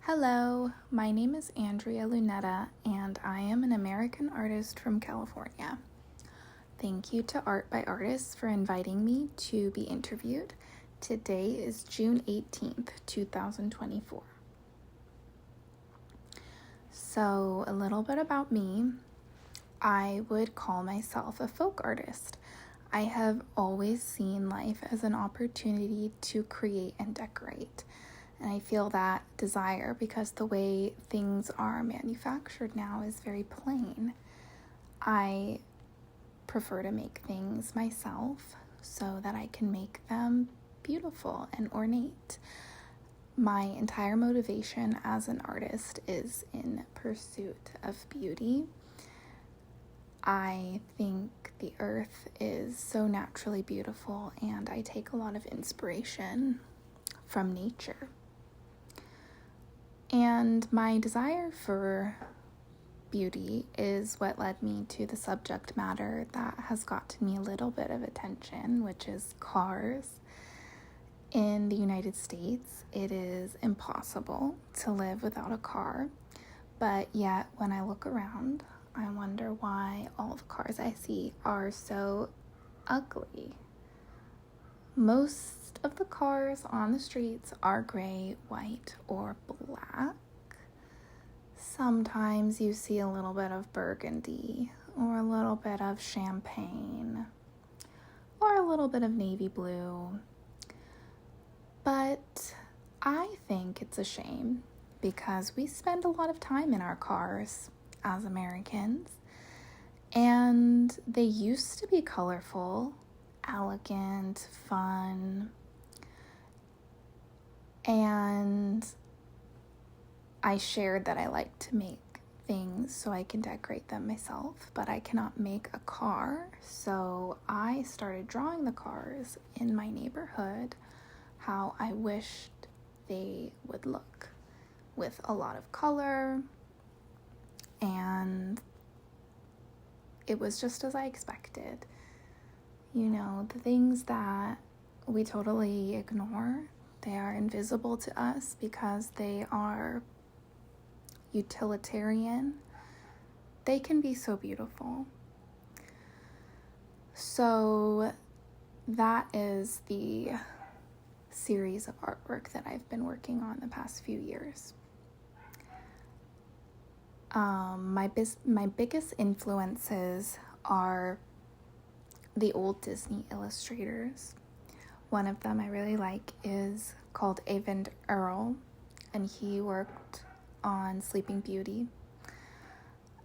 Hello, my name is Andrea Lunetta, and I am an American artist from California. Thank you to Art by Artists for inviting me to be interviewed. Today is June 18th, 2024. So, a little bit about me. I would call myself a folk artist. I have always seen life as an opportunity to create and decorate. And I feel that desire because the way things are manufactured now is very plain. I prefer to make things myself so that I can make them beautiful and ornate. My entire motivation as an artist is in pursuit of beauty. I think the earth is so naturally beautiful, and I take a lot of inspiration from nature. And my desire for beauty is what led me to the subject matter that has gotten me a little bit of attention, which is cars. In the United States, it is impossible to live without a car, but yet when I look around, I wonder why all the cars I see are so ugly. Most of the cars on the streets are gray, white, or black. Sometimes you see a little bit of burgundy, or a little bit of champagne, or a little bit of navy blue. But I think it's a shame because we spend a lot of time in our cars as Americans, and they used to be colorful, elegant, fun, and I shared that I like to make things so I can decorate them myself, but I cannot make a car, so I started drawing the cars in my neighborhood how I wished they would look, with a lot of color, and it was just as I expected. You know, the things that we totally ignore, they are invisible to us because they are utilitarian. They can be so beautiful. So that is the series of artwork that I've been working on the past few years. My biggest influences are the old Disney illustrators. One of them I really like is called Eyvind Earle, and he worked on Sleeping Beauty.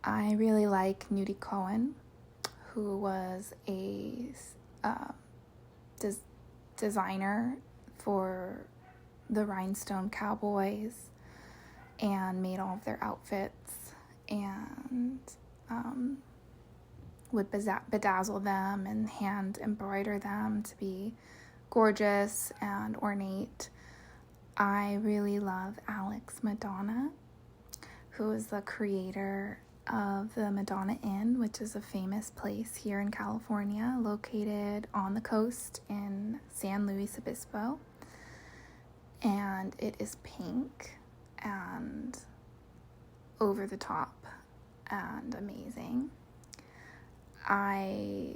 I really like Nudie Cohen, who was a designer for the Rhinestone Cowboys and made all of their outfits and would bedazzle them and hand embroider them to be gorgeous and ornate. I really love Alex Madonna, who is the creator of the Madonna Inn, which is a famous place here in California, located on the coast in San Luis Obispo. And it is pink and over the top and amazing. I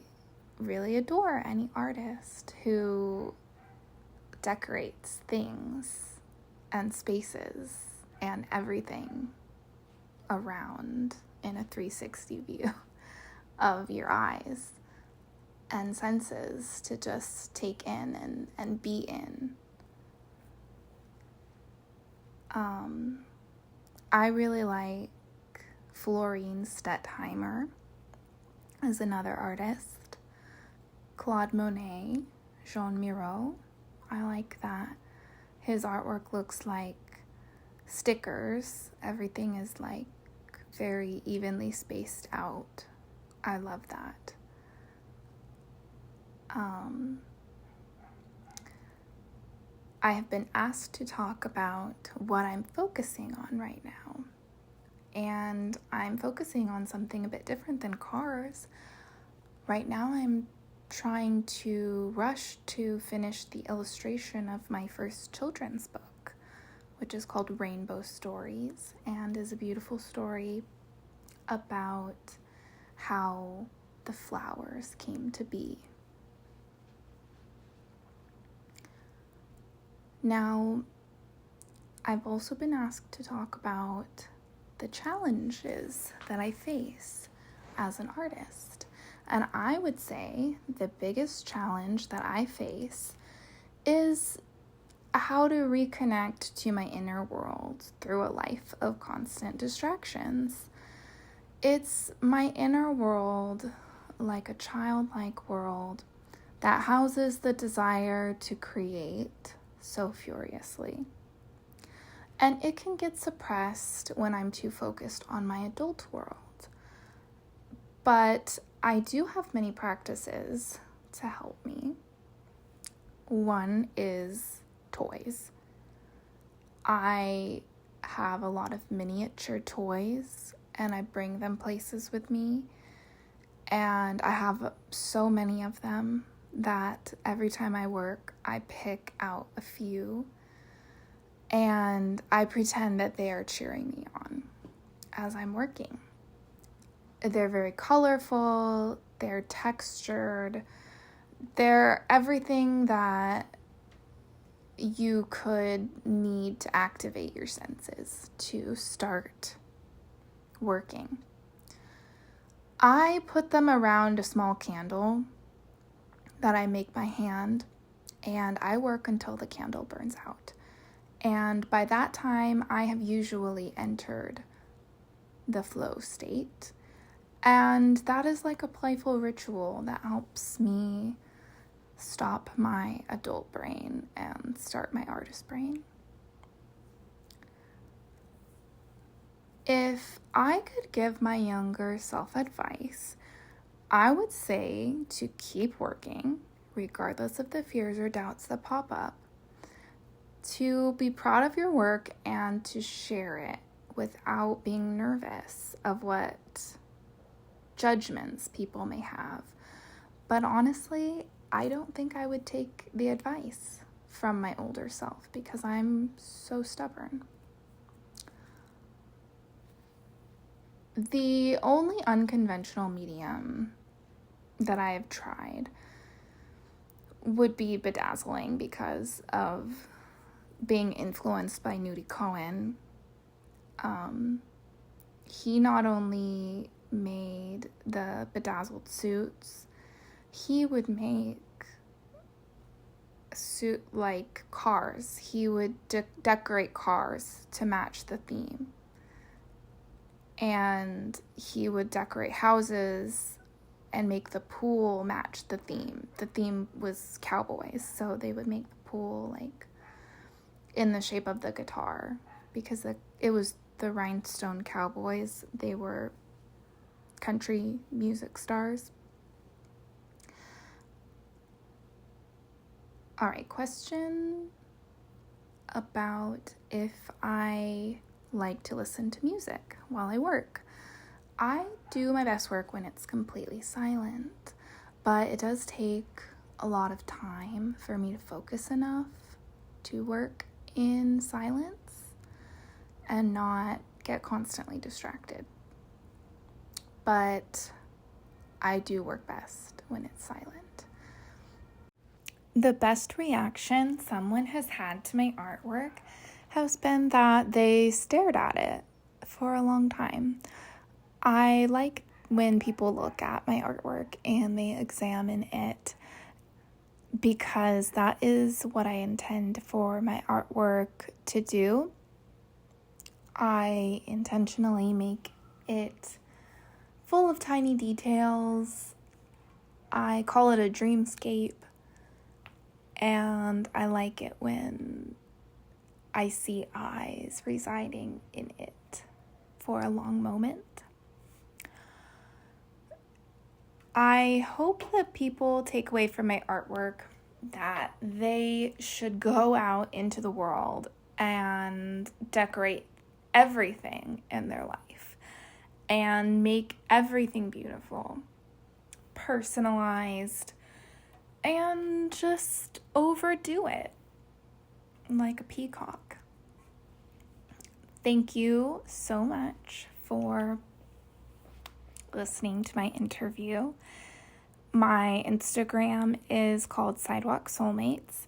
really adore any artist who decorates things and spaces and everything around in a 360 view of your eyes and senses to just take in and be in. I really like Florine Stettheimer as another artist. Claude Monet, Jean Miro. I like that. His artwork looks like stickers. Everything is like very evenly spaced out. I love that. I have been asked to talk about what I'm focusing on right now. And I'm focusing on something a bit different than cars. Right now I'm trying to rush to finish the illustration of my first children's book, which is called Rainbow Stories, and is a beautiful story about how the flowers came to be. Now, I've also been asked to talk about the challenges that I face as an artist. And I would say the biggest challenge that I face is how to reconnect to my inner world through a life of constant distractions. It's my inner world, like a childlike world, that houses the desire to create so furiously. And it can get suppressed when I'm too focused on my adult world. But I do have many practices to help me. One is toys. I have a lot of miniature toys and I bring them places with me. And I have so many of them that every time I work, I pick out a few and I pretend that they are cheering me on as I'm working. They're very colorful, they're textured, they're everything that you could need to activate your senses to start working. I put them around a small candle that I make by hand, and I work until the candle burns out. And by that time, I have usually entered the flow state. And that is like a playful ritual that helps me stop my adult brain and start my artist brain. If I could give my younger self advice, I would say to keep working, regardless of the fears or doubts that pop up, to be proud of your work and to share it without being nervous of what judgments people may have. But honestly, I don't think I would take the advice from my older self because I'm so stubborn. The only unconventional medium that I have tried would be bedazzling because of being influenced by Nudie Cohen. He not only made the bedazzled suits, he would make like cars. He would decorate cars to match the theme. And he would decorate houses and make the pool match the theme. The theme was cowboys, so they would make the pool like in the shape of the guitar because it was the Rhinestone Cowboys. They were country music stars. All right, question about if I like to listen to music while I work. I do my best work when it's completely silent, but it does take a lot of time for me to focus enough to work in silence and not get constantly distracted. But I do work best when it's silent. The best reaction someone has had to my artwork has been that they stared at it for a long time. I like when people look at my artwork and they examine it because that is what I intend for my artwork to do. I intentionally make it full of tiny details. I call it a dreamscape, and I like it when I see eyes residing in it for a long moment. I hope that people take away from my artwork that they should go out into the world and decorate everything in their life and make everything beautiful, personalized, and just overdo it like a peacock. Thank you so much for listening to my interview. My Instagram is called Sidewalk Soulmates.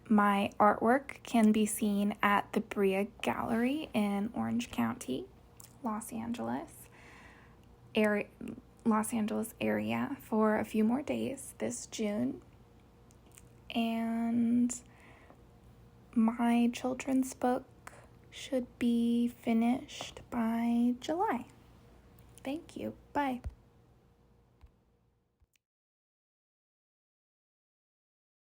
My artwork can be seen at the Brea Gallery in Orange County, Los Angeles area for a few more days this June. And my children's book should be finished by July. Thank you. Bye.